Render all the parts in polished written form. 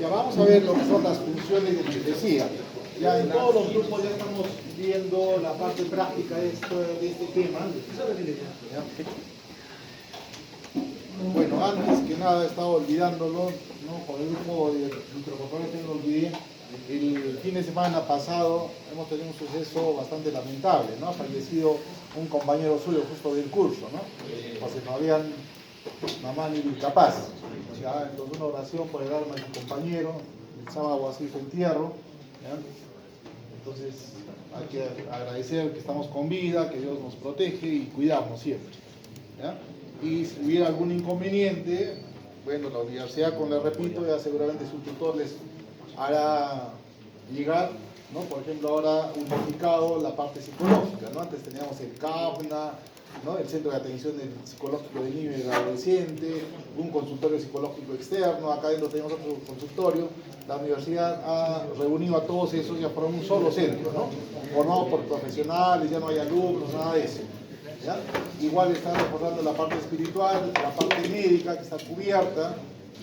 Ya vamos a ver lo que son las funciones de membresía. Ya en todos los grupos ya estamos viendo la parte práctica de este tema. ¿Ya? Bueno, antes que nada estaba olvidándolo, ¿no? Por el grupo de microcontroles lo olvidé. El fin de semana pasado hemos tenido un suceso bastante lamentable, ¿no? Ha fallecido un compañero suyo justo del curso, ¿no? José Fabián Mamani Capaz. ¿Ya? Entonces una oración por el alma de su compañero, el sábado así su entierro. ¿Ya? Entonces hay que agradecer que estamos con vida, que Dios nos protege y cuidarnos siempre. ¿Ya? Y si hubiera algún inconveniente, bueno, la universidad, como les repito, ya seguramente su tutor les hará llegar, ¿no? Por ejemplo, ahora unificado la parte psicológica, ¿no? Antes teníamos el CAPNA, ¿no? El Centro de Atención Psicológico del Niño y del Adolescente, un consultorio psicológico externo, acá dentro tenemos otro consultorio. La universidad ha reunido a todos esos ya por un solo centro, ¿no? Formado por profesionales, ya no hay alumnos, nada de eso. ¿Ya? Igual está reforzando la parte espiritual, la parte médica que está cubierta,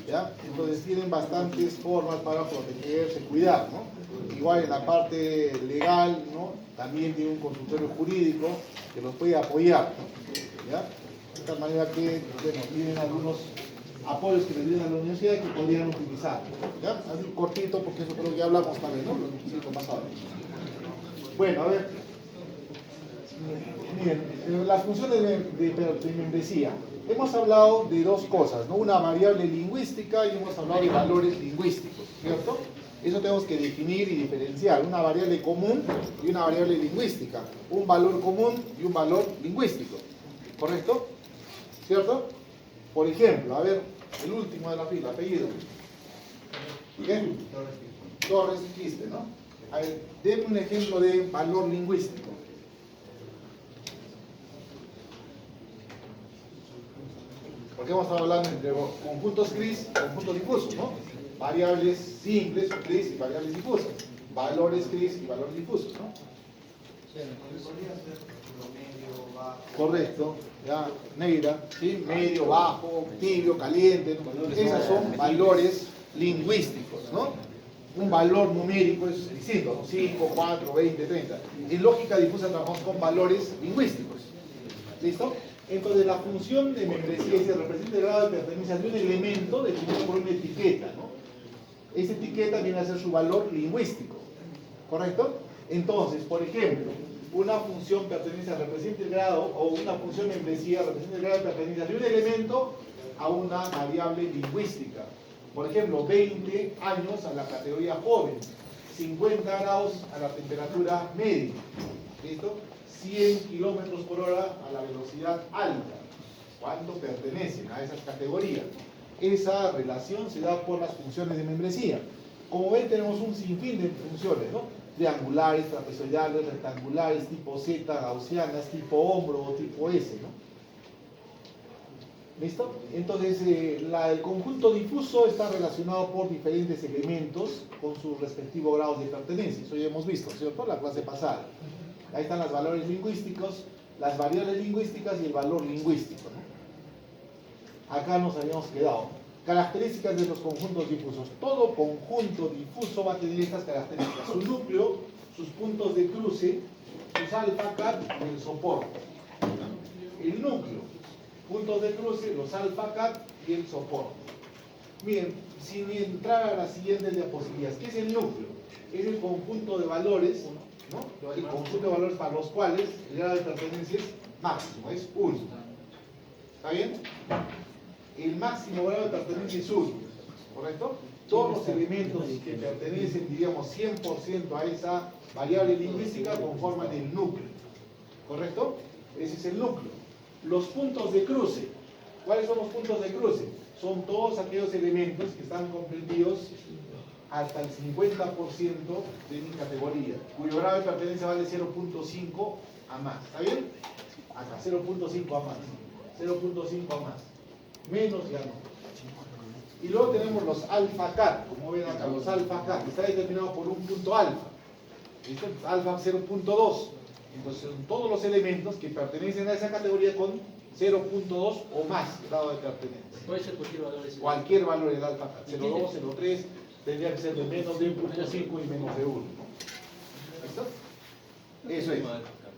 ¿ya? Entonces tienen bastantes formas para protegerse, cuidar, ¿no? Igual en la parte legal, ¿no? También tiene un consultorio jurídico que los puede apoyar, ¿no? ¿Ya? De tal manera que, bueno, tienen algunos apoyos que les vienen a la universidad que podrían utilizar, ¿ya? Así cortito porque eso creo que ya hablamos también, ¿no? Lo pasado. Bueno, a ver. Miren, las funciones de membresía. Hemos hablado de dos cosas, ¿no? Una variable lingüística y hemos hablado de valores lingüísticos, ¿cierto? Eso tenemos que definir y diferenciar, una variable común y una variable lingüística, un valor común y un valor lingüístico, ¿correcto? ¿Cierto? Por ejemplo, a ver, el último de la fila, apellido. ¿Qué? Torres Quiste, ¿no? A ver, denme un ejemplo de valor lingüístico. Porque hemos estado hablando entre conjuntos gris y conjuntos difusos, ¿no? Variables simples, gris, y variables difusas. Valores gris y valores difusos, ¿no? Correcto, ya, negra, ¿sí? Medio, bajo, tibio, caliente, ¿no? Esos son valores lingüísticos, ¿no? Un valor numérico es distinto, ¿no? 5, 4, 20, 30. En lógica difusa trabajamos con valores lingüísticos. ¿Listo? Entonces la función de membresía se representa el grado de pertenencia de un elemento definido por una etiqueta, ¿no? Esa etiqueta viene a ser su valor lingüístico, ¿correcto? Entonces, por ejemplo, una función pertenencia representa el grado, o una función membresía representa el grado de pertenencia de un elemento a una variable lingüística. Por ejemplo, 20 años a la categoría joven, 50 grados a la temperatura media, ¿listo? 100 kilómetros por hora a la velocidad alta. ¿Cuánto pertenecen a esas categorías? Esa relación se da por las funciones de membresía. Como ven, tenemos un sinfín de funciones, ¿no? Triangulares, trapezoidales, rectangulares, tipo Z, gaussianas, tipo hombro o tipo S, ¿no? ¿Listo? Entonces, el conjunto difuso está relacionado por diferentes elementos con sus respectivos grados de pertenencia. Eso ya hemos visto, ¿cierto? La clase pasada. Ahí están los valores lingüísticos, las variables lingüísticas y el valor lingüístico, ¿no? Acá nos habíamos quedado. Características de los conjuntos difusos. Todo conjunto difuso va a tener estas características. Su núcleo, sus puntos de cruce, sus alfa, cat y el soporte. El núcleo, puntos de cruce, los alfa, cat y el soporte. Miren, sin entrar a las siguientes diapositivas, ¿qué es el núcleo? Es el conjunto de valores, ¿no? El conjunto de valores para los cuales el grado de pertenencia es máximo, es 1. ¿Está bien? El máximo grado de pertenencia es 1, ¿correcto? Todos los elementos que pertenecen, diríamos, 100% a esa variable lingüística conforman el núcleo, ¿correcto? Ese es el núcleo. Los puntos de cruce. ¿Cuáles son los puntos de cruce? Son todos aquellos elementos que están comprendidos hasta el 50% de mi categoría, cuyo grado de pertenencia vale 0.5 a más. ¿Está bien? Acá, 0.5 a más. 0.5 a más. Menos ya no. Y luego tenemos los alfa cat, como ven acá, los alfa cat. Está determinado por un punto alfa. ¿Listo? Alfa 0.2. Entonces son todos los elementos que pertenecen a esa categoría con 0.2 o más grado de pertenencia. Puede ser cualquier valor. Cualquier valor del alfa cat. 0.2, 0.3, tendría que ser de menos de 1.5 y menos de 1. ¿Listo? Eso es.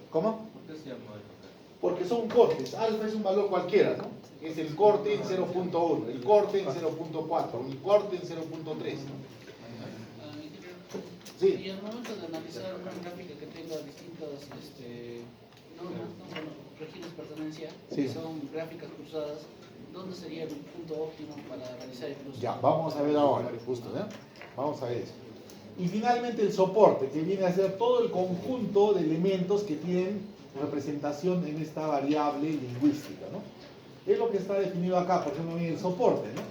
¿Cómo? ¿Por qué se llama alfa cat? Porque son cortes. Alfa es un valor cualquiera, ¿no? Es el corte en 0.1, el corte en 0.4, el corte en 0.3. Sí. Y al momento de analizar una gráfica que tenga distintas regiones de pertenencia, Sí. que son gráficas cruzadas, ¿dónde sería el punto óptimo para realizar el cruce? Ya, vamos a ver ahora, justo, ¿eh? Vamos a ver eso. Y finalmente el soporte, que viene a ser todo el conjunto de elementos que tienen representación en esta variable lingüística, ¿no? Es lo que está definido acá, por ejemplo, en el soporte, ¿no?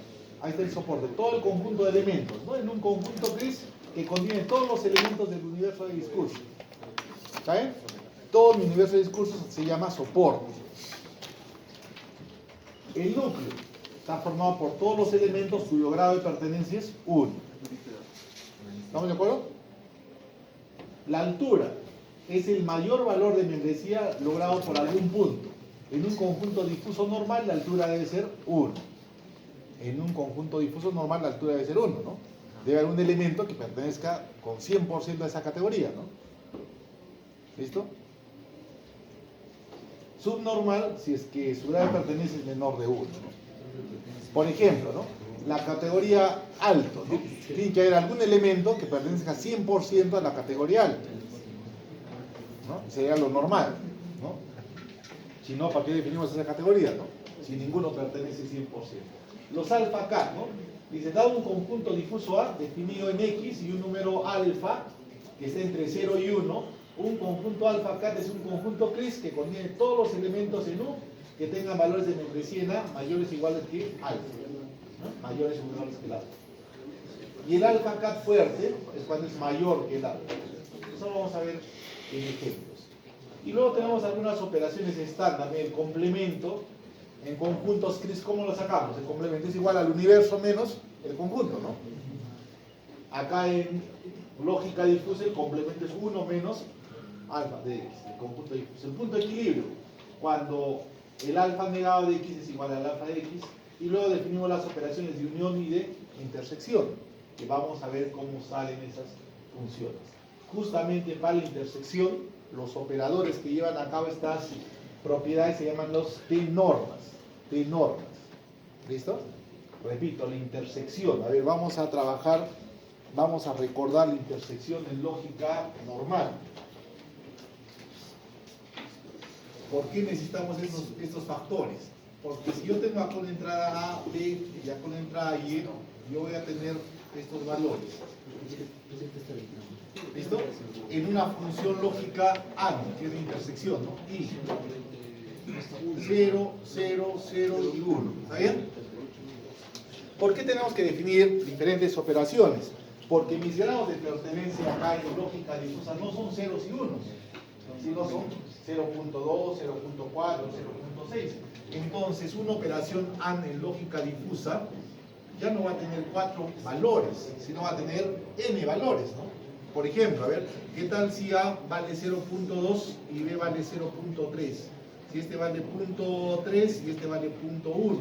Ahí está el soporte, todo el conjunto de elementos, ¿no? En un conjunto gris que contiene todos los elementos del universo de discurso. ¿Saben? Todo mi universo de discursos se llama soporte. El núcleo está formado por todos los elementos cuyo grado de pertenencia es 1. ¿Estamos de acuerdo? La altura es el mayor valor de membresía logrado por algún punto. En un conjunto difuso normal la altura debe ser 1. En un conjunto difuso normal la altura debe ser 1, ¿no? Debe haber un elemento que pertenezca con 100% a esa categoría, ¿no? ¿Listo? Subnormal si es que su grado de pertenencia es menor de 1, ¿no? Por ejemplo, ¿no? La categoría alto, ¿no? Tiene que haber algún elemento que pertenezca 100% a la categoría alto, ¿no? Sería lo normal, ¿no? Si no, ¿para qué definimos esa categoría, no? Si ninguno pertenece 100%. Los alfa cat, ¿no? Dice, dado un conjunto difuso A definido en X y un número alfa que está entre 0 y 1, un conjunto alfa cat es un conjunto CRIS que contiene todos los elementos en U que tengan valores de membresía en A mayores o iguales que alfa, ¿no? Mayores o iguales que el alfa. Y el alfa cat fuerte es cuando es mayor que el alfa. Eso lo vamos a ver en ejemplos. Y luego tenemos algunas operaciones estándar, el complemento en conjuntos CRIS. ¿Cómo lo sacamos? El complemento es igual al universo menos el conjunto, ¿no? Acá en lógica difusa el complemento es 1 menos alfa de X, el conjunto difuso. El punto de equilibrio, cuando el alfa negado de X es igual al alfa de X, y luego definimos las operaciones de unión y de intersección, que vamos a ver cómo salen esas funciones. Justamente para la intersección, los operadores que llevan a cabo estas propiedades se llaman los T-normas. T-normas. ¿Listo? Repito, la intersección. A ver, vamos a trabajar, vamos a recordar la intersección en lógica normal. ¿Por qué necesitamos estos factores? Porque si yo tengo acá una entrada A, B y acá una entrada Y, yo voy a tener estos valores. ¿Listo? En una función lógica A, que es de intersección, ¿no? Y 0, 0, 0 y 1. ¿Está bien? ¿Por qué tenemos que definir diferentes operaciones? Porque mis grados de pertenencia acá en lógica difusa no son ceros y unos, sino son 0.2, 0.4, 0.6. Entonces, una operación AND en lógica difusa ya no va a tener 4 valores, sino va a tener n valores, ¿no? Por ejemplo, a ver, ¿qué tal si A vale 0.2 y B vale 0.3? Si este vale 0.3 y este vale 0.1,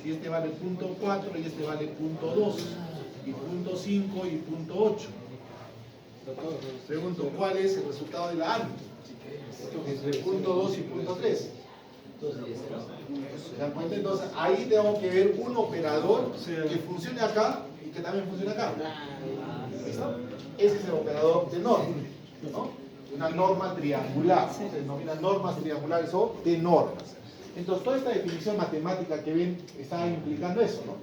si este vale 0.4 y este vale 0.2, y 0.5 y 0.8. Pregunto, ¿cuál es el resultado de la AND? Entre 0.2 y 0.3. ¿Se dan cuenta? Entonces, ahí tengo que ver un operador que funcione acá y que también funcione acá. ¿Listo? Ese es el operador de norma, ¿no? Una norma triangular. Se denominan normas triangulares o de normas. Entonces, toda esta definición matemática que ven está implicando eso, ¿no?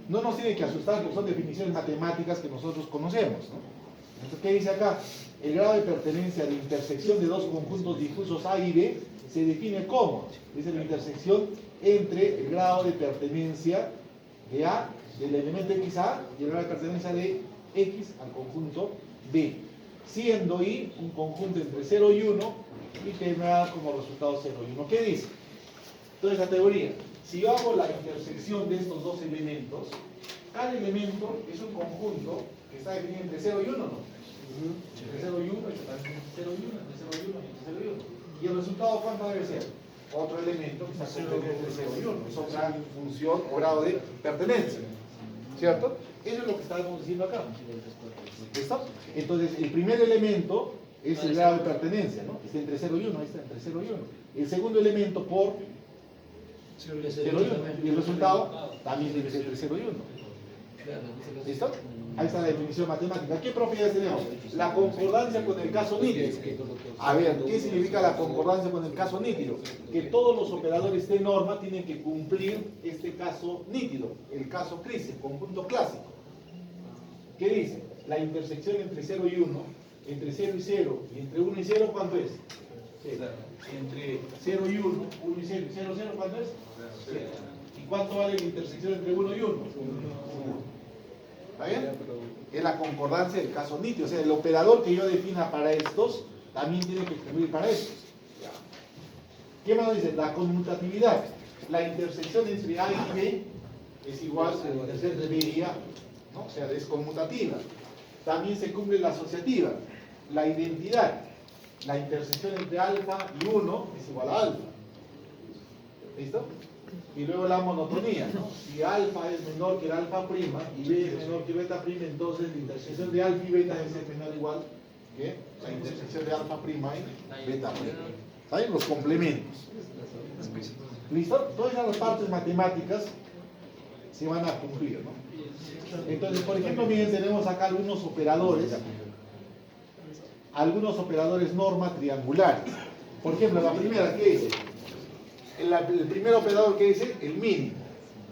No nos tiene que asustar porque son definiciones matemáticas que nosotros conocemos, ¿no? Entonces, ¿qué dice acá? El grado de pertenencia de intersección de dos conjuntos difusos A y B se define como, dice la intersección entre el grado de pertenencia de A, del elemento XA, y el grado de pertenencia de X al conjunto B, siendo I un conjunto entre 0 y 1 y que me da como resultado 0 y 1. ¿Qué dice? Entonces, la teoría, si yo hago la intersección de estos dos elementos, cada elemento es un conjunto que está definido entre 0 y 1, ¿no? Entre 0 y 1, entre 0 y 1, entre 0 y 1, entre 0 y 1. ¿Y el resultado cuánto debe ser? otro elemento que está comprendido entre 0 y 1. Es otra función o grado de pertenencia. ¿Cierto? Eso es lo que estábamos diciendo acá. ¿Listo? Entonces, el primer elemento es el grado de pertenencia, ¿no? Está entre 0 y 1, ahí está, entre 0 y 1. El segundo elemento por 0 y 1. Y el resultado también debe ser entre 0 y 1. ¿Listo? Ahí está la definición matemática. ¿Qué propiedades tenemos? La concordancia con el caso nítido. A ver, ¿qué significa la concordancia con el caso nítido? Que todos los operadores de norma tienen que cumplir este caso nítido, el caso crisis, conjunto clásico. ¿Qué dice? La intersección entre 0 y 1, entre 0 y 0 y entre 1 y 0, ¿cuánto es? 0. Entre 0 y 1, 1 y 0 y 0, 0, ¿cuánto es? 0. ¿Y cuánto vale la intersección entre 1 y 1? 1. ¿Está bien? Es la concordancia del caso nítido. O sea, el operador que yo defina para estos también tiene que cumplir para estos. ¿Qué más dice? La conmutatividad. La intersección entre A y B es igual a la intersección de B y A, ¿no? O sea, es conmutativa. También se cumple la asociativa. La identidad. La intersección entre alfa y 1 es igual a alfa. ¿Listo? Y luego la monotonía, ¿no? Si alfa es menor que el alfa prima y b es menor que beta prima, entonces la intersección de alfa y beta debe ser menor o igual que la intersección de alfa prima y beta prima. ¿Saben? Los complementos. ¿Listo? Todas las partes matemáticas se van a cumplir, ¿no? Entonces, por ejemplo, miren, tenemos acá algunos operadores norma triangulares. Por ejemplo, la primera, ¿qué dice? El primer operador que dice el mínimo.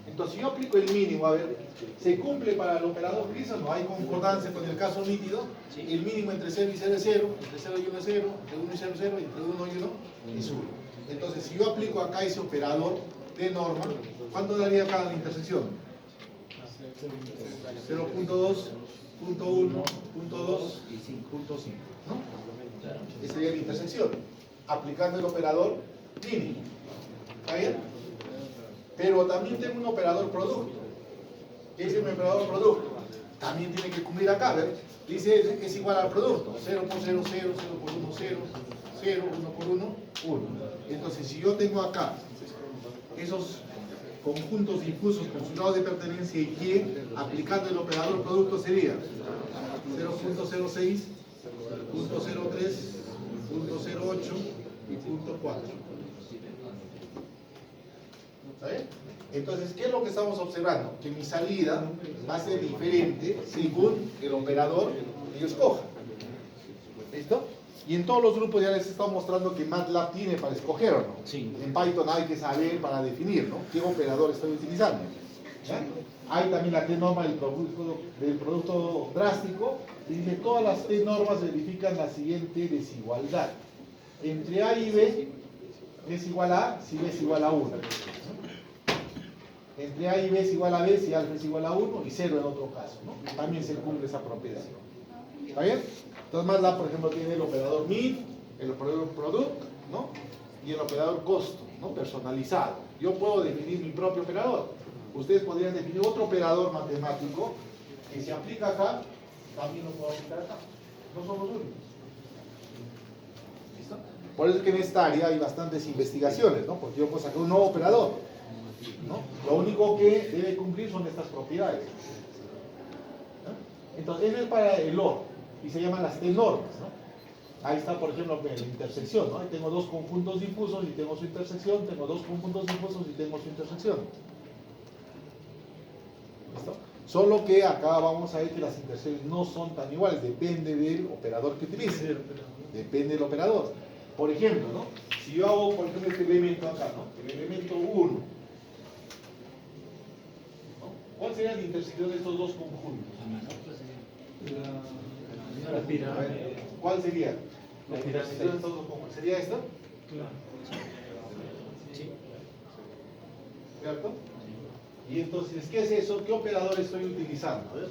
Entonces, si yo aplico el mínimo, a ver, ¿se cumple para el operador gris o no? Hay concordancia con el caso nítido. El mínimo entre 0 y 0 es 0, entre 0 y 1 es 0, entre 1 y 0 es 0, entre 1 y 1 es 1. Entonces, si yo aplico acá ese operador de norma, ¿cuánto daría acá la intersección? 0.2, 0.1, 0.2 y 5.5, ¿no? Esa sería la intersección, aplicando el operador mínimo. ¿Está bien? Pero también tengo un operador producto. ¿Qué dice mi operador producto? También tiene que cumplir acá, ¿ver? Dice es igual al producto. 0 por 0, 0, 0 por 1, 0, 0, 1 por 1, 1. Entonces, si yo tengo acá esos conjuntos difusos con su grado de pertenencia y Y, aplicando el operador producto sería 0.06, 0.03, 0.08 y 0.4. ¿Está bien? Entonces, ¿qué es lo que estamos observando? Que mi salida va a ser diferente según el operador que yo escoja. ¿Listo? Y en todos los grupos ya les he estado mostrando que MATLAB tiene para escoger o no. Sí. En Python hay que saber para definir, ¿no? ¿Qué operador estoy utilizando? ¿Ya? Hay también la T-norma del producto drástico. Y dice, todas las T-normas verifican la siguiente desigualdad. Entre A y B es igual a A si B es igual a 1. Entre A y B es igual a B si alfa es igual a 1 y 0 en otro caso, ¿no? También se cumple esa propiedad. ¿Está bien? Entonces MATLAB, por ejemplo, tiene el operador min, el operador product, ¿no? Y el operador costo, ¿no? Personalizado. Yo puedo definir mi propio operador. Ustedes podrían definir otro operador matemático que se aplica acá, también lo puedo aplicar acá. No somos únicos. ¿Listo? Por eso es que en esta área hay bastantes investigaciones, ¿no? Porque yo puedo sacar un nuevo operador, ¿no? Lo único que debe cumplir son estas propiedades. ¿No? Entonces, eso es para el OR. Y se llaman las T-normas, ¿no? Ahí está, por ejemplo, la intersección, ¿no? Ahí tengo dos conjuntos difusos y tengo su intersección, tengo dos conjuntos difusos y tengo su intersección. ¿Listo? Solo que acá vamos a ver que las intersecciones no son tan iguales, depende del operador que utilice. Depende del operador. Por ejemplo, ¿no? Si yo hago, por ejemplo, este elemento acá, ¿no? El elemento 1, ¿no? ¿Cuál sería la intersección de estos dos conjuntos? La pirámide. ¿Cuál sería? La intersección de estos dos conjuntos. ¿Sería esta? Claro. Sí. ¿Cierto? Y entonces, ¿qué es eso? ¿Qué operador estoy utilizando? A ver,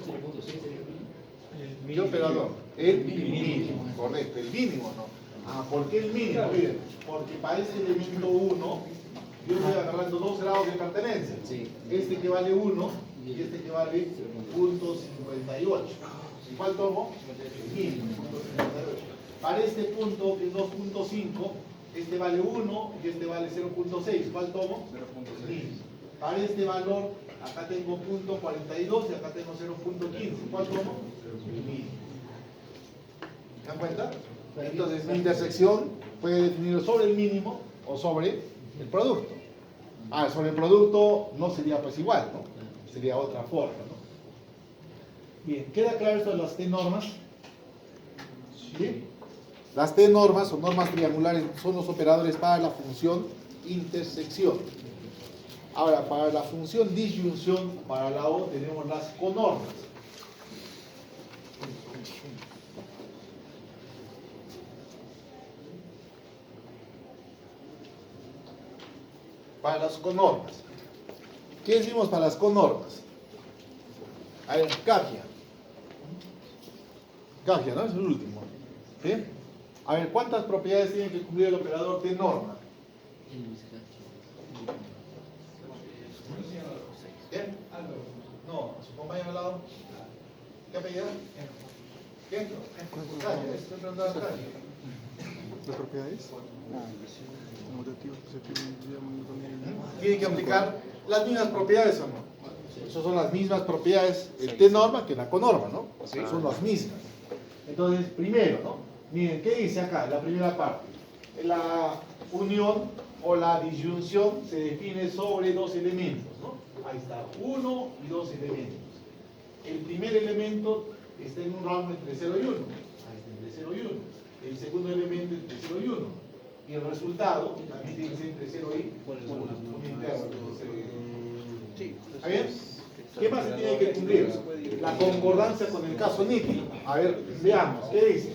¿qué operador? El mínimo. Correcto, el mínimo, ¿no? Ah, ¿por qué el mínimo? Miren, porque para este elemento 1, yo estoy agarrando dos grados de pertenencia. Sí. Este que vale 1 y este que vale 0.58. ¿Cuál tomo? El mínimo. Para este punto, que es 2.5, este vale 1 y este vale 0.6. ¿Cuál tomo? 0.6. Para este valor, acá tengo punto 42 y acá tengo 0.15. ¿Cuál tomo? 1000. ¿Se dan cuenta? Entonces mi intersección puede definir sobre el mínimo o sobre el producto. Sobre el producto no sería pues igual, ¿no? Sería otra forma, ¿no? Bien, ¿queda claro esto de las T-normas? ¿Sí? Las T-normas o normas triangulares son los operadores para la función intersección. Ahora, para la función disyunción, para la O, tenemos las conormas. Para las conormas. ¿Qué decimos para las conormas? A ver, Cagia, ¿no? Es el último. ¿Sí? A ver, ¿cuántas propiedades tiene que cumplir el operador de norma? ¿Qué? No, su compañero al lado. ¿Qué apellido? ¿Qué? Cagia, estoy preguntando a Cagia. ¿Las propiedades? Tiene que aplicar las mismas propiedades o no. Esas son las mismas propiedades el T-norma que la conorma, ¿no? Son las mismas. Entonces, primero, ¿no? Miren, ¿qué dice acá? La primera parte. La unión o la disyunción se define sobre dos elementos, ¿no? Ahí está, uno y dos elementos. El primer elemento está en un rango entre 0 y 1. Ahí está, entre 0 y 1. El segundo elemento entre 0 y 1. Y el resultado también tiene que ser entre 0 y 1 interno. ¿Está bien? ¿Qué más se tiene que cumplir? La concordancia con el caso nítido. A ver, veamos, ¿qué dice?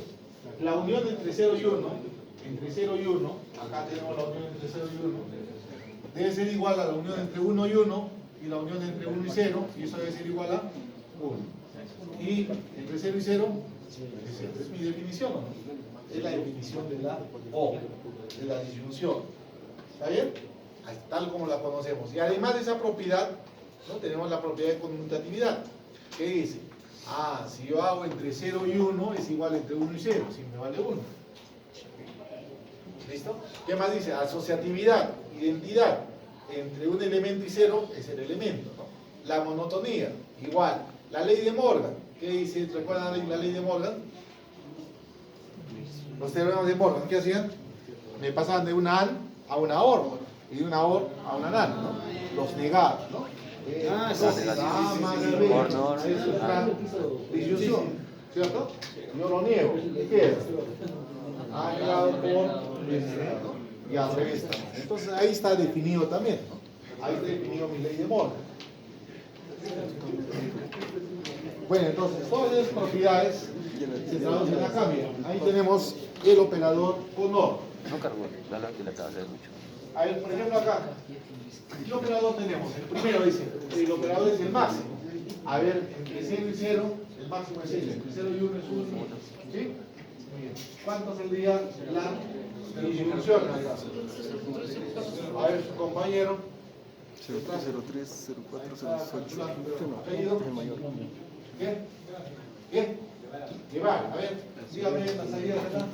La unión entre 0 y 1, acá tenemos la unión entre 0 y 1, debe ser igual a la unión entre 1 y 1, y la unión entre 1 y 0, y eso debe ser igual a 1. Y entre 0 y 0, es mi definición, ¿no? Es la definición de la O, de la disyunción. ¿Está bien? Tal como la conocemos. Y además de esa propiedad, ¿no? Tenemos la propiedad de conmutatividad. ¿Qué dice? Si yo hago entre 0 y 1, es igual entre 1 y 0, si me vale 1. ¿Listo? ¿Qué más dice? Asociatividad, identidad. Entre un elemento y 0 es el elemento, ¿no? La monotonía, igual. La ley de Morgan. ¿Qué dice? ¿Recuerdan la ley de Morgan? Los teoremas de Morgan, ¿qué hacían? Me pasaban de una AND a una OR, y de una OR a una NAND, ¿no? Los negados, ¿no? Disyunción, ¿cierto? Yo lo niego, ¿qué queda? A negado por y al revés también. Entonces ahí está definido también, ¿no? Ahí está definido mi ley de Morgan. Bueno, entonces todas esas propiedades se traducen acá, mira. Ahí tenemos el operador conor. No cargó, la acaba de hacer mucho. A ver, por ejemplo acá, ¿qué operador tenemos? El primero dice, el operador es el máximo. A ver, entre 0 y 0, el máximo es 0, entre 0 y 1 es 1. ¿Sí? Muy bien. ¿Cuánto saldría la disyunción acá? A ver, su compañero. 03, 04, 08. ¿Apellido? El mayor. ¿Qué? ¿Qué? Guevara, a ver, dígame las salidas acá.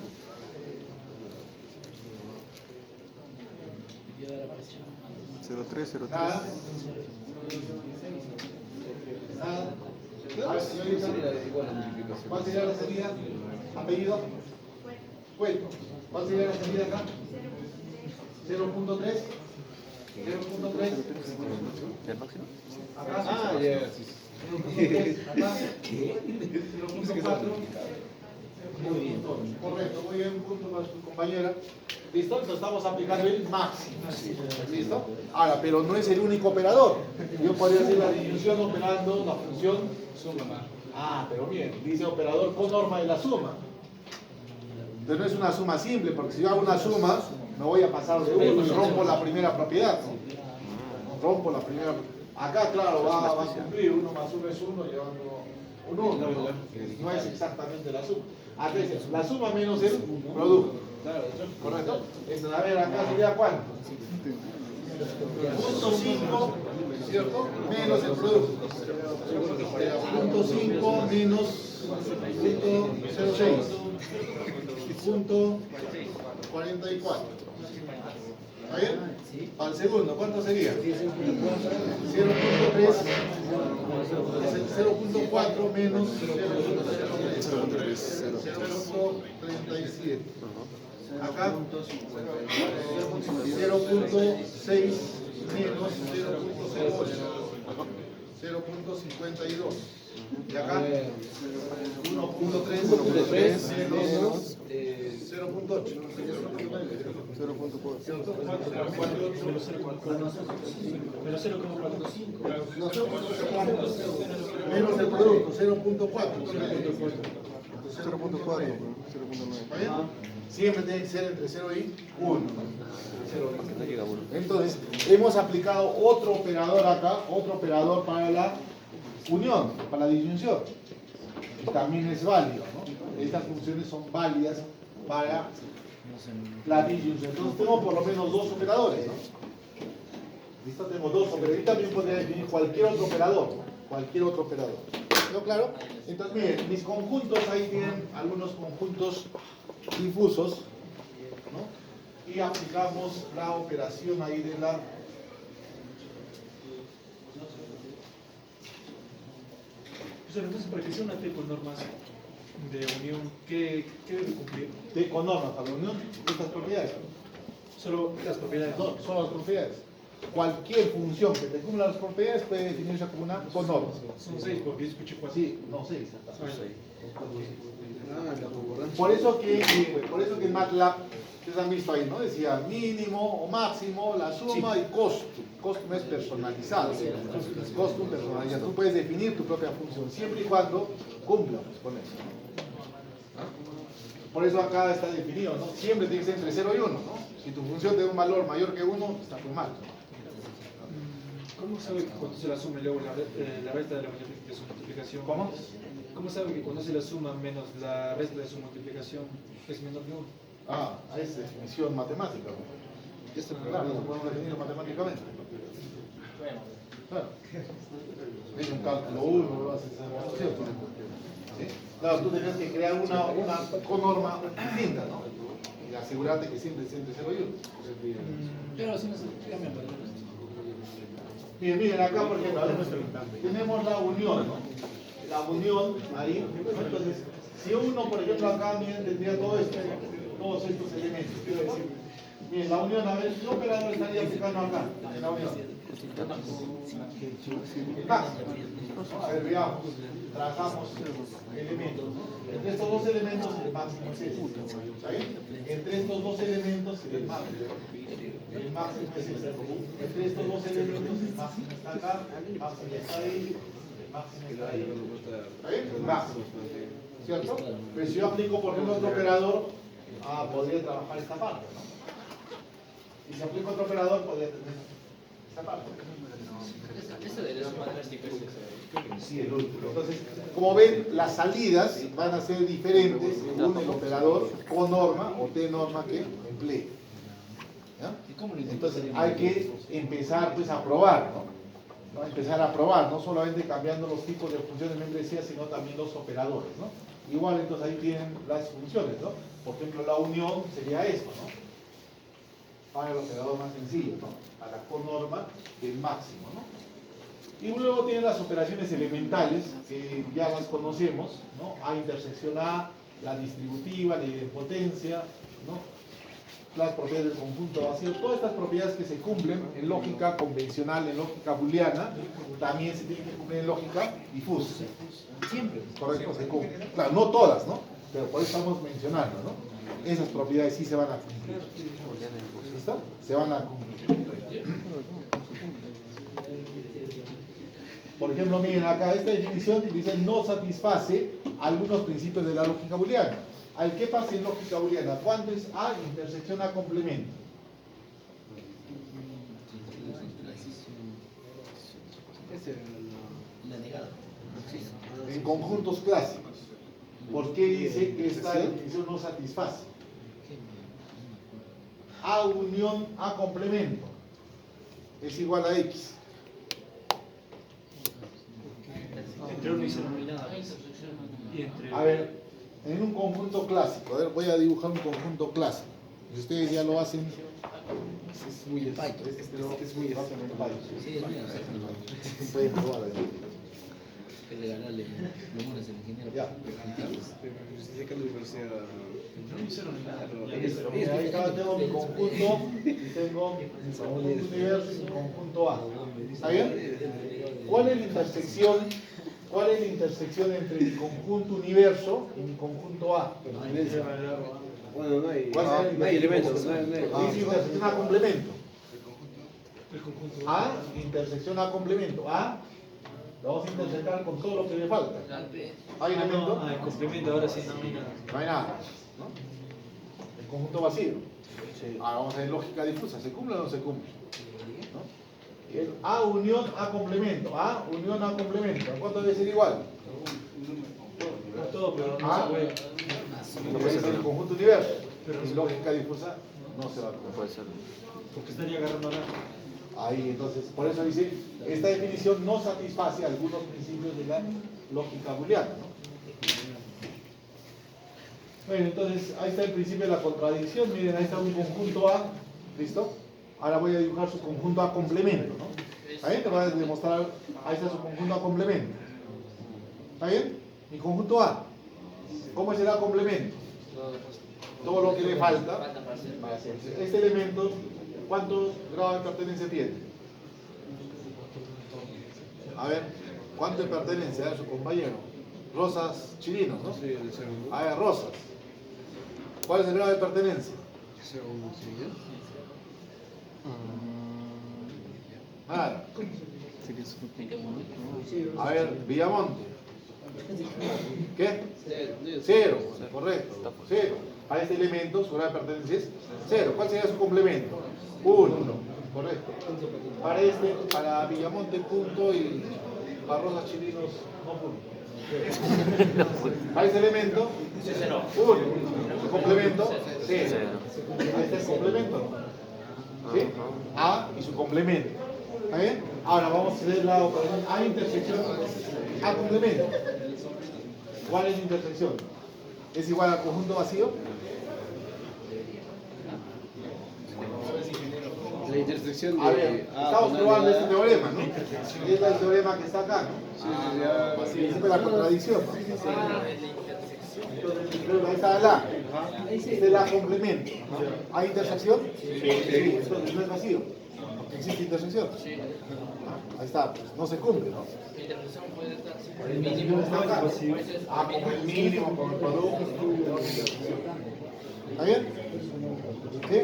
Nada. Nada. A ver, señorita. ¿Cuál sería la salida? ¿Apellido? Cuento. ¿Cuál sería la salida acá? 0.3. 0.3. ¿El máximo? Acá. ya, sí. 0.3. Acá. 0.4. Muy bien. Correcto, muy bien, punto para su compañera. ¿Listo? Entonces estamos aplicando el máximo. ¿Listo? Ahora, pero no es el único operador. Yo podría hacer la disyunción operando la función suma. Pero bien, dice operador con norma de la suma. Pero no es una suma simple, porque si yo hago una suma, me voy a pasar de 1 y rompo la primera propiedad, ¿no? Rompo la primera. Acá, claro, va a cumplir 1 más 1 es 1, llevando un 1. No es exactamente la suma. Acá dice la suma menos el producto. ¿Correcto? Entonces, a ver, acá sería cuánto. Punto 5, ¿cierto? Menos el producto. Punto 0.5 menos 0.06 y punto 44. ¿Está bien? Al segundo, ¿cuánto sería? 0.3, 0.4 menos 0.37. Acá 0.6 menos 0.08, 0.52. Y acá 1.3 menos 0.8. 0.4. Menos el producto, 0.4. 0.4. 0.9. ¿Está bien? Siempre tiene que ser entre 0 y 1. No llega a uno. Entonces, hemos aplicado otro operador acá, otro operador para la unión, para la disyunción. Y también es válido, ¿no? Estas funciones son válidas para la disyunción. Entonces, tengo por lo menos dos operadores, ¿no? ¿Listo? Tengo dos operadores. Y también podría definir cualquier otro operador, ¿no? Cualquier otro operador. ¿Quedó claro? Entonces, miren, mis conjuntos ahí tienen algunos conjuntos difusos, ¿no? Y aplicamos la operación ahí de la Entonces, para que sea una T con normas de unión, ¿qué debe cumplir? T con normas para la unión, estas propiedades. Solo las propiedades. No, son las propiedades. Cualquier función que te cumpla las propiedades puede definirse como una con normas. Son 6, porque yo escuché 4. Sí, no sé exactamente. Por eso que en MATLAB, ustedes han visto ahí, ¿no? Decía mínimo o máximo, la suma y costum. Costum es personalizado. Costum personalizado. Tú puedes definir tu propia función siempre y cuando cumpla con eso. Por eso acá está definido, ¿no? Siempre tiene que ser entre 0 y 1, ¿no? Si tu función tiene un valor mayor que 1, está muy mal. ¿Cómo sabe que cuando se la suma y luego la resta de su multiplicación? ¿Cómo? ¿Cómo sabe que cuando se la suma menos la resta de su multiplicación es menor que 1? Ah, es definición matemática. Claro, lo podemos definir matemáticamente. Claro. Es un cálculo 1, lo haces esa función. ¿Sí? Claro, tú tienes que crear una conorma distinta, ¿no? Y asegurarte que siempre esté entre 0 y 1. Pero si no se cambia por Miren, acá por ejemplo, tenemos la unión, ¿no? La unión ahí, ¿no? Entonces, si uno, por ejemplo, acá miren, tendría todos estos elementos, quiero decir, miren, la unión, a ver, ¿qué operador estaría aplicando acá, en la unión? Máximo. A ver, veamos, trazamos elementos. Entre estos dos elementos, el máximo es este. ¿Está bien? Entre estos dos elementos, el máximo. El máximo es este. Entre estos dos elementos, el máximo está acá, el máximo está ahí, el máximo está ahí. ¿Está bien? El máximo. ¿Cierto? Pero si yo aplico, por ejemplo, otro operador, podría trabajar esta parte, ¿no? Y si aplico otro operador, podría tener esta parte. Ese de la suma drástica es Sí, el último. Entonces, como ven, las salidas van a ser diferentes según el operador con norma o T norma que emplee. ¿Ya? Entonces hay que empezar pues a probar, ¿no? Empezar a probar, no solamente cambiando los tipos de funciones de membresía, sino también los operadores, ¿no? Igual entonces ahí tienen las funciones, ¿no? Por ejemplo, la unión sería esto, ¿no? Para el operador más sencillo, ¿no? Para la conorma del máximo, ¿no? Y luego tienen las operaciones elementales, que ya las conocemos, ¿no? A intersección A, la distributiva, la idempotencia, ¿no? Las propiedades del conjunto vacío, todas estas propiedades que se cumplen en lógica convencional, en lógica booleana, también se tienen que cumplir en lógica difusa. Siempre. Correcto, se cumplen. Claro, no todas, ¿no? Pero por eso estamos mencionando, ¿no? Esas propiedades sí se van a cumplir. ¿Listo? Se van a cumplir. Por ejemplo, miren acá, esta definición dice no satisface algunos principios de la lógica booleana. ¿Al qué pasa en lógica booleana? ¿Cuándo es A intersección A complemento? la negada. En conjuntos clásicos. ¿Por qué dice que esta definición no satisface? A unión A complemento es igual a X. Entre uno y cero no hay nada. Y entre... A ver, en un conjunto clásico, a ver, voy a dibujar un conjunto clásico. Si ustedes ya lo hacen, es muy fácil. Es muy fácil en Python. Sí, es muy exacto. Pueden probar ahí. Que regalarle memorias al ingeniero. Ya. Justifica la diversidad. Entre uno y cero no hay nada. Listo, mira, ahí acá tengo mi conjunto y tengo mi conjunto universo y mi conjunto A. ¿Está bien? ¿Cuál es la intersección? ¿Cuál es la intersección entre mi conjunto universo y mi conjunto A? Bueno, no hay, ¿Cuál sería el no hay elementos. No hay, Dice intersección A complemento. El conjunto A, intersección A complemento. A, lo vamos a intersectar con todo lo que le falta. ¿Hay elemento? el complemento ahora sí no hay nada. No hay nada. ¿No? El conjunto vacío. Ahora vamos a ver lógica difusa. ¿Se cumple o no se cumple? ¿No? El A unión A complemento. A unión A complemento. ¿A cuánto debe ser igual? No todo, pero no A se puede. debe ser el conjunto universo. Pero en lógica difusa no se va a cumplir. Puede ser. Porque estaría agarrando nada. Ahí, entonces, por eso dice, esta definición no satisface algunos principios de la lógica booleana, ¿no? Bueno, entonces, ahí está el principio de la contradicción. Miren, ahí está un conjunto A, ¿listo? Ahora voy a dibujar su conjunto A complemento, ¿no? ¿Está bien? Te voy a demostrar, ahí está su conjunto A complemento. ¿Está bien? Mi conjunto A. ¿Cómo es el A complemento? Todo lo que le falta para hacer este elemento. ¿Cuántos grados de pertenencia tiene? A ver, ¿cuánto de pertenencia a su compañero? Rosas Chirinos, ¿no? Sí, el segundo. A ver, Rosas. ¿Cuál es el grado de pertenencia? Segundo, sí. Nada. Sería su A ver, Villamonte. ¿Qué? Cero, correcto. Cero. A este elemento, su grado de pertenencia es cero. ¿Cuál sería su complemento? 1, correcto. Para este, para Villamonte, punto, y para Rosas Chirinos, no punto. A este elemento, 1. Su complemento, 0. Ahí está el complemento, ¿no? ¿Sí? A y su complemento. ¿Está bien? Ahora vamos a hacer la operación A intersección A complemento. ¿Cuál es la intersección? ¿Es igual al conjunto vacío? La intersección de A ver, estamos probando este teorema, ¿no? Y este es el teorema que está acá, ¿no? Principio de la contradicción, ¿no? Entonces, ahí está el A. Este es el A complemento. ¿Hay intersección? Sí. Entonces no es vacío. ¿Existe intersección? Ahí está, pues no se cumple, ¿no? La intersección puede estar El mínimo está acá. A como el mínimo, como el producto. ¿Está bien? ¿Sí?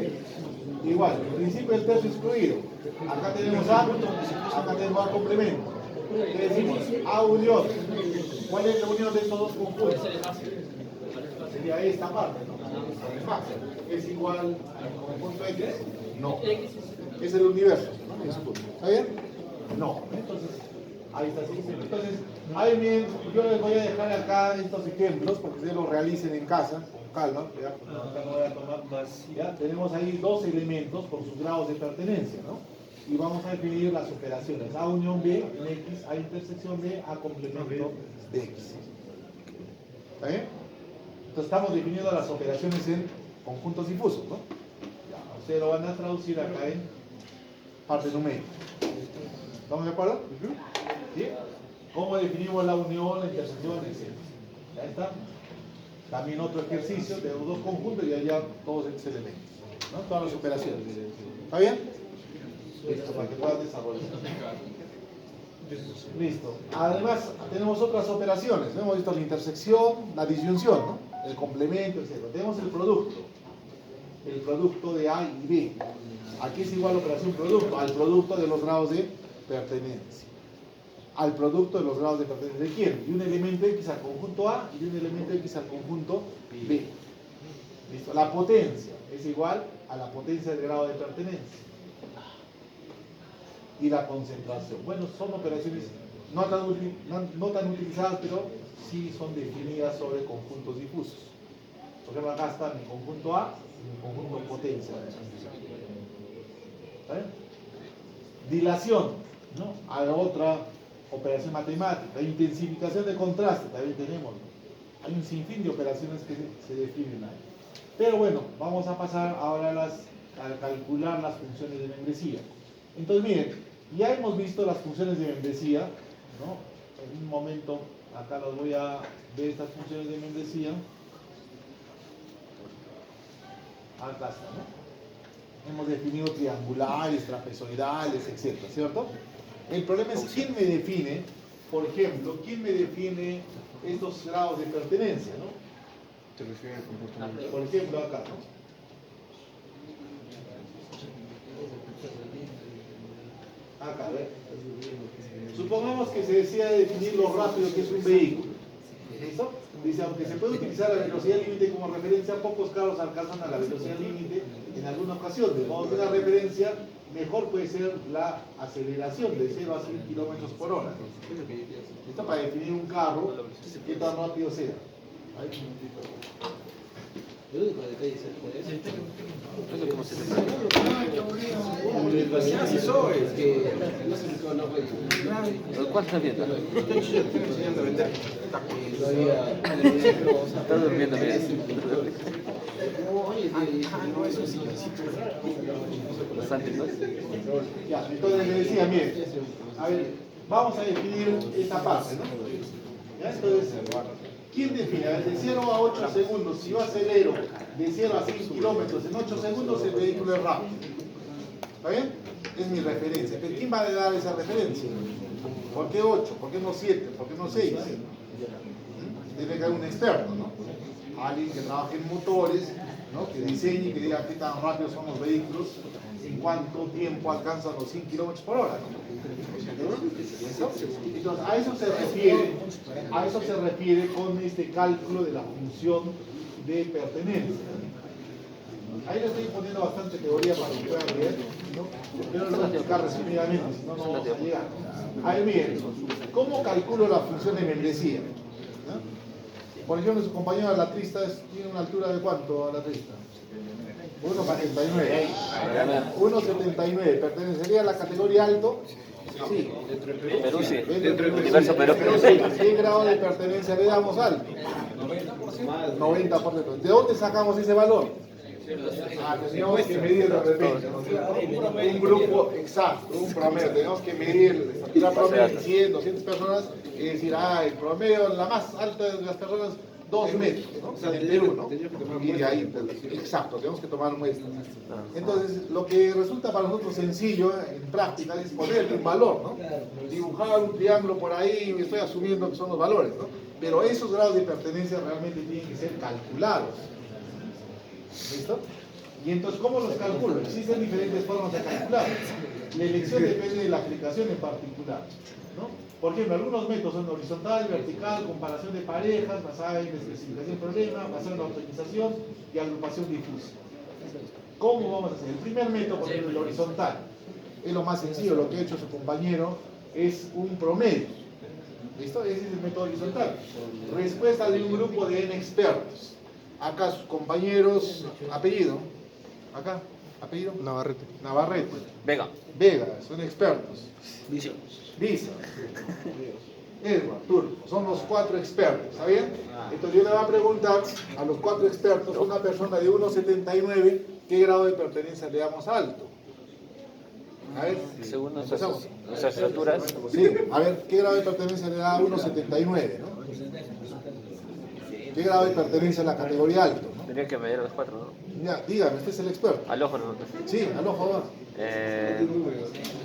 Igual, el principio del tercio excluido. Acá tenemos A, acá tenemos A complemento. ¿Qué decimos? A unión. ¿Cuál es la unión de estos dos conjuntos? Sería esta parte, ¿no? ¿Es igual al conjunto X? No. Es el universo, ¿no? ¿Está bien? No. Entonces, ahí está. ¿Sí? Entonces, ahí bien, yo les voy a dejar acá estos ejemplos porque ustedes los realicen en casa, con calma. ¿Ya? Acá no voy a tomar más. ¿Ya? Tenemos ahí dos elementos por sus grados de pertenencia, ¿no? Y vamos a definir las operaciones. A unión B en X, A intersección B, A complemento de X. ¿Está bien? Entonces estamos definiendo las operaciones en conjuntos difusos, ¿no? Ya, ustedes lo van a traducir acá en parte numérica. ¿Estamos de acuerdo? ¿Sí? ¿Cómo definimos la unión, la intersección, etcétera? Ya está. También otro ejercicio, tenemos dos conjuntos y allá todos estos elementos, ¿no? Todas las operaciones. ¿Está bien? Listo, para que puedan desarrollar. Listo. Además, tenemos otras operaciones. Hemos visto la intersección, la disyunción, ¿no? El complemento, etc. Tenemos el producto de A y B. Aquí es igual a operación producto, al producto de los grados de pertenencia. Al producto de los grados de pertenencia. ¿De quién? De un elemento X al conjunto A y de un elemento X al conjunto B. ¿Listo? La potencia es igual a la potencia del grado de pertenencia. Y la concentración. Bueno, son operaciones no tan utilizadas, pero sí son definidas sobre conjuntos difusos. Por ejemplo, acá está mi conjunto A y mi conjunto potencia. ¿Está bien? Dilación, ¿no? A la otra operación matemática, intensificación de contraste, también tenemos. Hay un sinfín de operaciones que se definen ahí. Pero bueno, vamos a pasar ahora a calcular las funciones de membresía. Entonces miren, ya hemos visto las funciones de membresía, ¿no? En un momento, acá los voy a ver estas funciones de membresía. Acá está, ¿no? Hemos definido triangulares, trapezoidales, etcétera, ¿cierto? El problema es quién me define, por ejemplo, quién me define estos grados de pertenencia, ¿no? Te refieres al comportamiento. Por ejemplo, acá, ¿no? Acá, ¿ves? Supongamos que se desea definir lo rápido que es un vehículo. ¿Listo? Dice, aunque se puede utilizar la velocidad límite como referencia, pocos carros alcanzan a la velocidad límite en alguna ocasión. De modo que una referencia mejor puede ser la aceleración de 0 a 100 km por hora. ¿Listo? Para definir un carro, qué tan rápido sea. Ahí, un momentito. El único detalle es el ¿Cuánto está viendo? Está durmiendo, mira. Bastante, ¿no? Ya, entonces le decía, bien, a ver, vamos a definir esta parte, ¿no? ¿Ya? Entonces, ¿quién define? A ver, de 0 a 8 segundos, si yo acelero de 0 a 100 kilómetros en 8 segundos, el vehículo es rápido. ¿Está bien? Es mi referencia. Pero ¿quién va a dar esa referencia? ¿Por qué 8? ¿Por qué no 7? ¿Por qué no 6? Debe que haber un experto, ¿no? Alguien que trabaje en motores, ¿no? Que diseñe y que diga qué tan rápidos son los vehículos, en cuánto tiempo alcanzan los 100 kilómetros por hora, ¿no? Entonces, a eso se refiere con este cálculo de la función de pertenencia. Ahí le estoy poniendo bastante teoría para que puedan leer, ¿no? Pero lo voy a explicar resumidamente, si no, no vamos a llegar. A ver, miren, ¿cómo calculo la función de membresía? ¿No? Por ejemplo, su compañero latrista tiene una altura de ¿cuánto latrista? 1,79. 1,79. ¿Pertenecería a la categoría alto? Sí. Perú sí. Dentro del Universo Perú. ¿Qué grado de pertenencia le damos alto? 90%. ¿De dónde sacamos ese valor? Teníamos que medir de repente, ¿no? Un grupo exacto, un promedio. Tenemos que medir la estatura promedio de 100, 200 personas y decir, el promedio, la más alta de las personas, 2 metros, ¿no? En el Perú, ¿no? Y de ahí, exacto, tenemos que tomar muestras. Entonces, lo que resulta para nosotros sencillo en práctica es ponerle un valor, ¿no? Dibujar un triángulo por ahí, estoy asumiendo que son los valores, ¿no? Pero esos grados de pertenencia realmente tienen que ser calculados. ¿Listo? Y entonces, ¿cómo los calculo? Existen diferentes formas de calcular. La elección depende de la aplicación en particular, ¿no? Por ejemplo, algunos métodos son horizontal, vertical, comparación de parejas, basada en especificación del problema, basada en la optimización y agrupación difusa. ¿Cómo vamos a hacer? El primer método, por ejemplo, el horizontal, es lo más sencillo. Lo que ha hecho su compañero es un promedio. ¿Listo? Ese es el método horizontal. Respuesta de un grupo de N expertos. Acá sus compañeros, apellido. Acá, apellido. Navarrete. Navarrete. Vega. Vega, son expertos. Visa. Visa. Edward, Turco. Son los 4 expertos, ¿está bien? Entonces yo le voy a preguntar a los 4 expertos, una persona de 1,79, ¿qué grado de pertenencia le damos alto? A ver, Según empezamos. nuestras alturas. Sí, a ver, ¿qué grado de pertenencia le da a 1,79, ¿no? ¿Qué grado de pertenencia en la categoría alto? Tendría que medir a los 4, ¿no? Ya, dígame, usted es el experto. Al ojo, ¿no? Sí, al ojo va.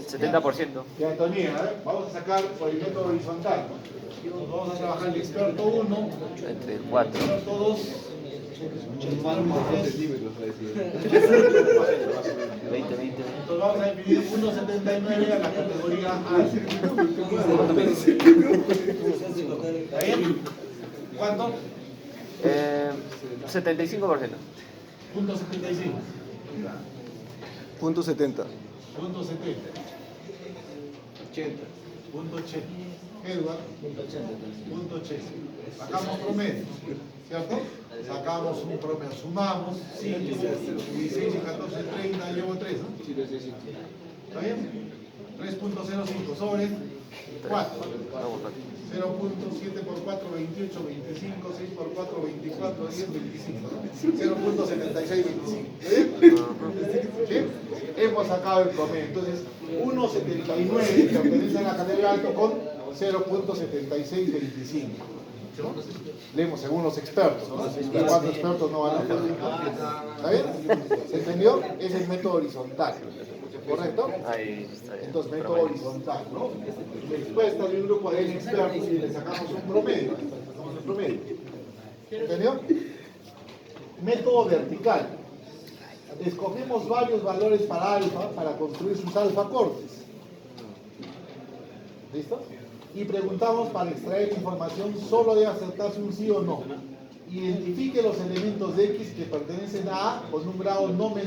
70%. Ya, entonces, mira, a ver, vamos a sacar por el método horizontal. Nos vamos a trabajar el experto 1, Entre 4. experto 2, 20. entonces vamos a definir 1,79 a la categoría A. ¿Está bien? ¿Cuánto? 75%. Punto 75. Punto 70. Punto 70. 80. Punto 80. Edward. Punto 80. Sacamos promedio, ¿cierto? Sacamos un promedio, sumamos 5, 16 y 14, 30, llevo 3, ¿no? ¿Está bien? 3.05 sobre 4. Vamos, 4. 0.7 por 4, 28, 25, 6 por 4, 24, 10, 25. 0.76, 25. ¿Bien? Hemos sacado el promedio. Entonces, 1.79 que obtenemos en la cadena alto con 0.7625. Leemos según los expertos, ¿no? Los cuatro expertos no van a estar. ¿Está bien? ¿Se entendió? Es el método horizontal. ¿Correcto? Ahí está bien. Entonces, método horizontal, ¿no? Después está un grupo de expertos y le sacamos un promedio. Sacamos el promedio. ¿Entendió? Método vertical. Escogemos varios valores para alfa para construir sus alfa cortes. ¿Listo? Y preguntamos para extraer información, solo debe acertarse un sí o no. Identifique los elementos de X que pertenecen a A con un grado no menor